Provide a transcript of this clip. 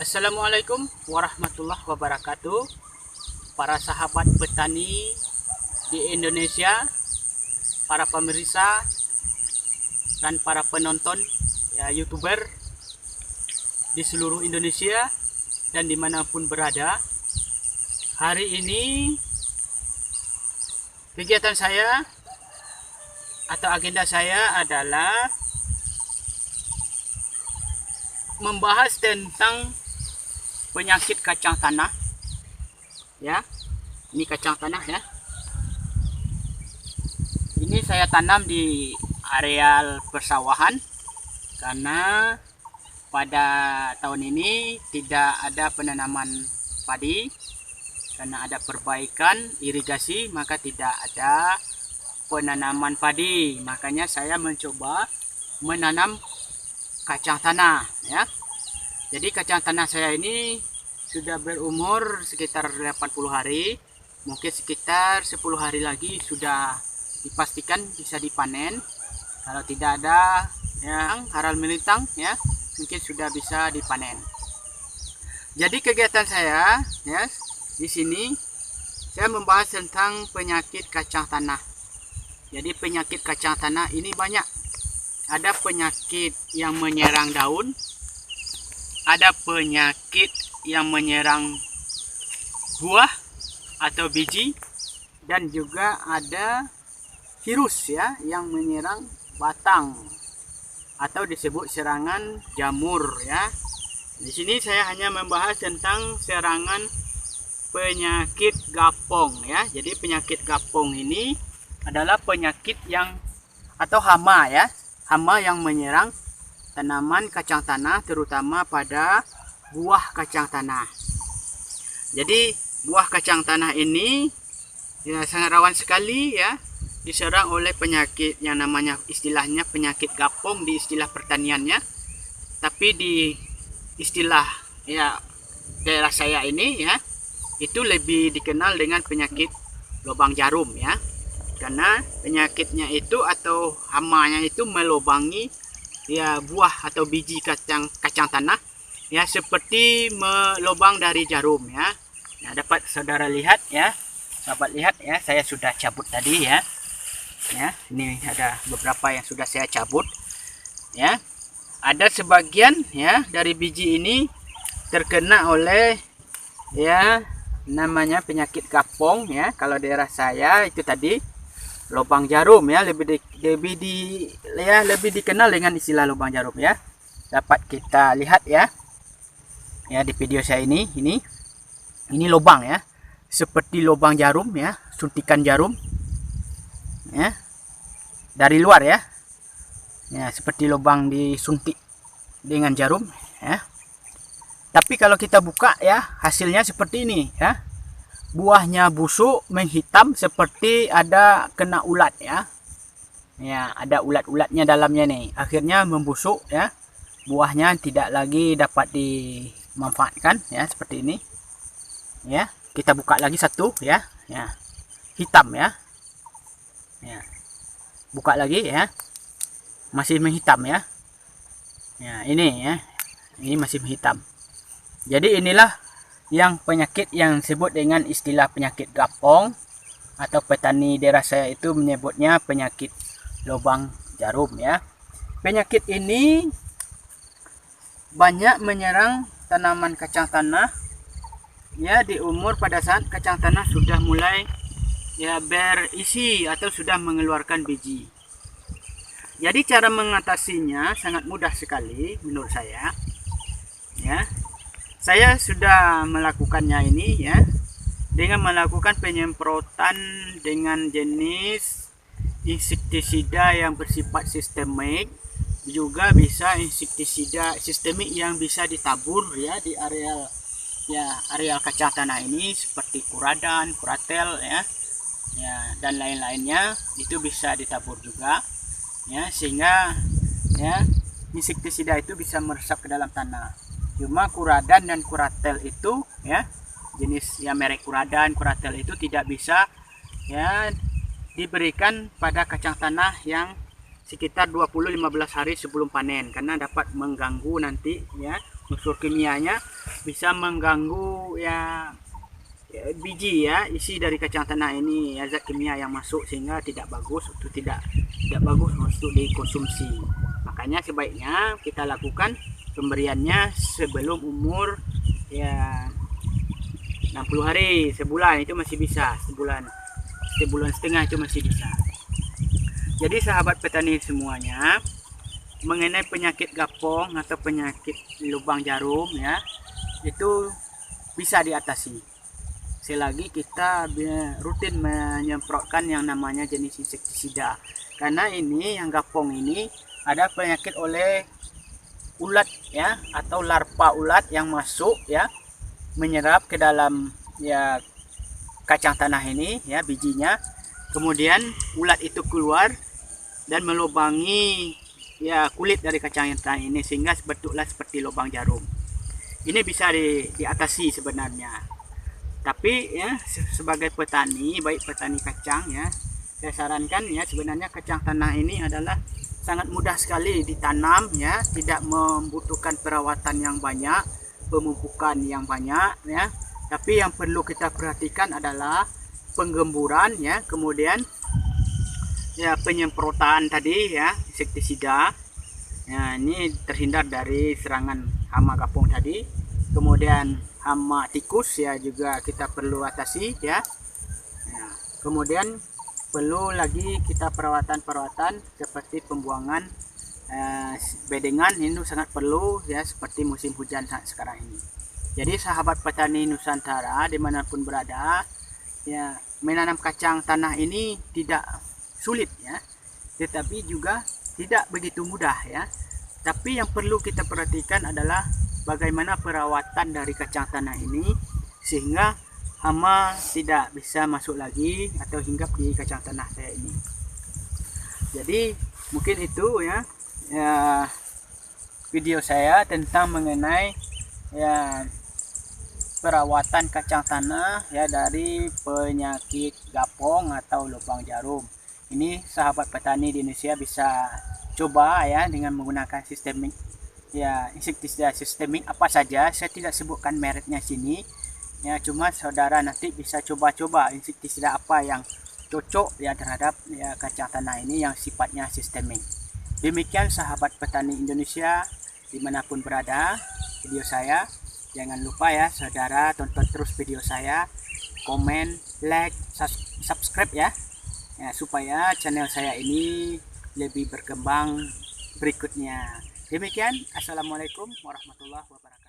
Assalamualaikum warahmatullahi wabarakatuh. Para sahabat petani di Indonesia, para pemirsa dan para penonton YouTuber di seluruh Indonesia dan dimanapun berada. Hari ini kegiatan saya atau agenda saya adalah membahas tentang penyakit kacang tanah. Ya, ini kacang tanah ya. Ini saya tanam di areal persawahan karena pada tahun ini tidak ada penanaman padi karena ada perbaikan irigasi, maka tidak ada penanaman padi. Makanya saya mencoba menanam kacang tanah ya. Jadi kacang tanah saya ini sudah berumur sekitar 80 hari. Mungkin sekitar 10 hari lagi sudah dipastikan bisa dipanen. Kalau tidak ada yang haral melintang ya, mungkin sudah bisa dipanen. Jadi kegiatan saya ya di sini saya membahas tentang penyakit kacang tanah. Jadi penyakit kacang tanah ini banyak. Ada penyakit yang menyerang daun, ada penyakit yang menyerang buah atau biji, dan juga ada virus ya yang menyerang batang atau disebut serangan jamur ya. Di sini saya hanya membahas tentang serangan penyakit gapong ya. Jadi penyakit gapong ini adalah penyakit yang atau hama ya, hama yang menyerang tanaman kacang tanah, terutama pada buah kacang tanah. Jadi buah kacang tanah ini ya sangat rawan sekali ya diserang oleh penyakit yang namanya istilahnya penyakit gapong di istilah pertaniannya. Tapi di istilah ya daerah saya ini ya itu lebih dikenal dengan penyakit lubang jarum ya. Karena penyakitnya itu atau hamanya itu melubangi ya buah atau biji kacang tanah ya, seperti melubang dari jarum ya. Nah, dapat saudara lihat ya, sahabat lihat ya, saya sudah cabut tadi ya. Ya, ini ada beberapa yang sudah saya cabut ya. Ada sebagian ya dari biji ini terkena oleh ya namanya penyakit gapong ya. Kalau daerah saya itu tadi lubang jarum ya, lebih dikenal dengan istilah lubang jarum ya. Dapat kita lihat ya di video saya ini lubang ya, seperti lubang jarum ya, suntikan jarum ya dari luar ya, seperti lubang disuntik dengan jarum ya. Tapi kalau kita buka ya, hasilnya seperti ini ya. Buahnya busuk, menghitam, seperti ada kena ulat ya. Ya, ada ulat-ulatnya dalamnya nih. Akhirnya membusuk ya. Buahnya tidak lagi dapat dimanfaatkan ya, seperti ini. Ya, kita buka lagi satu ya. Ya. Hitam ya. Ya. Buka lagi ya. Masih menghitam ya. Ya, ini ya. Ini masih menghitam. Jadi inilah yang penyakit yang disebut dengan istilah penyakit gapong, atau petani daerah saya itu menyebutnya penyakit lubang jarum ya. Penyakit ini banyak menyerang tanaman kacang tanah ya di umur pada saat kacang tanah sudah mulai ya berisi atau sudah mengeluarkan biji. Jadi cara mengatasinya sangat mudah sekali menurut saya ya. Saya sudah melakukannya ini ya dengan melakukan penyemprotan dengan jenis insektisida yang bersifat sistemik, juga bisa insektisida sistemik yang bisa ditabur ya di areal kacang tanah ini, seperti kuradan, kuratel ya dan lain-lainnya, itu bisa ditabur juga ya, sehingga ya insektisida itu bisa meresap ke dalam tanah. Cuma kuradan dan kuratel itu ya, jenis ya merek kuradan, kuratel itu tidak bisa ya diberikan pada kacang tanah yang sekitar 20-15 hari sebelum panen, karena dapat mengganggu nanti ya unsur kimianya bisa mengganggu biji isi dari kacang tanah ini, zat kimia yang masuk, sehingga tidak bagus untuk dikonsumsi. Makanya sebaiknya kita lakukan pemberiannya sebelum umur 60 hari, sebulan itu masih bisa, sebulan setengah itu masih bisa. Jadi sahabat petani semuanya, mengenai penyakit gapong atau penyakit lubang jarum itu bisa diatasi selagi kita rutin menyemprotkan yang namanya jenis insektisida. Karena ini yang gapong ini ada penyakit oleh ulat atau larva ulat yang masuk menyerap ke dalam kacang tanah ini bijinya, kemudian ulat itu keluar dan melubangi kulit dari kacang tanah ini sehingga bentuklah seperti lubang jarum. Ini bisa diatasi sebenarnya. Tapi sebagai petani, baik petani kacang saya sarankan sebenarnya kacang tanah ini adalah sangat mudah sekali ditanam tidak membutuhkan perawatan yang banyak, pemupukan yang banyak Tapi yang perlu kita perhatikan adalah penggemburan kemudian penyemprotan tadi insektisida. Ini terhindar dari serangan hama gapong tadi. Kemudian hama tikus juga kita perlu atasi kemudian perlu lagi kita perawatan seperti pembuangan bedengan, ini sangat perlu seperti musim hujan saat sekarang ini. Jadi sahabat petani Nusantara dimanapun berada, menanam kacang tanah ini tidak sulit tetapi juga tidak begitu mudah Tapi yang perlu kita perhatikan adalah bagaimana perawatan dari kacang tanah ini sehingga hama tidak bisa masuk lagi atau hinggap di kacang tanah saya ini. Jadi mungkin itu video saya tentang mengenai perawatan kacang tanah dari penyakit gapong atau lubang jarum. Ini sahabat petani di Indonesia bisa coba dengan menggunakan sistemik insektisida sistemik apa saja. Saya tidak sebutkan mereknya sini cuma saudara nanti bisa coba-coba insektisida apa yang cocok terhadap kacang tanah ini yang sifatnya sistemik. Demikian sahabat petani Indonesia dimanapun berada video saya. Jangan lupa saudara tonton terus video saya, komen, like, subscribe supaya channel saya ini lebih berkembang berikutnya. Demikian, assalamualaikum warahmatullahi wabarakatuh.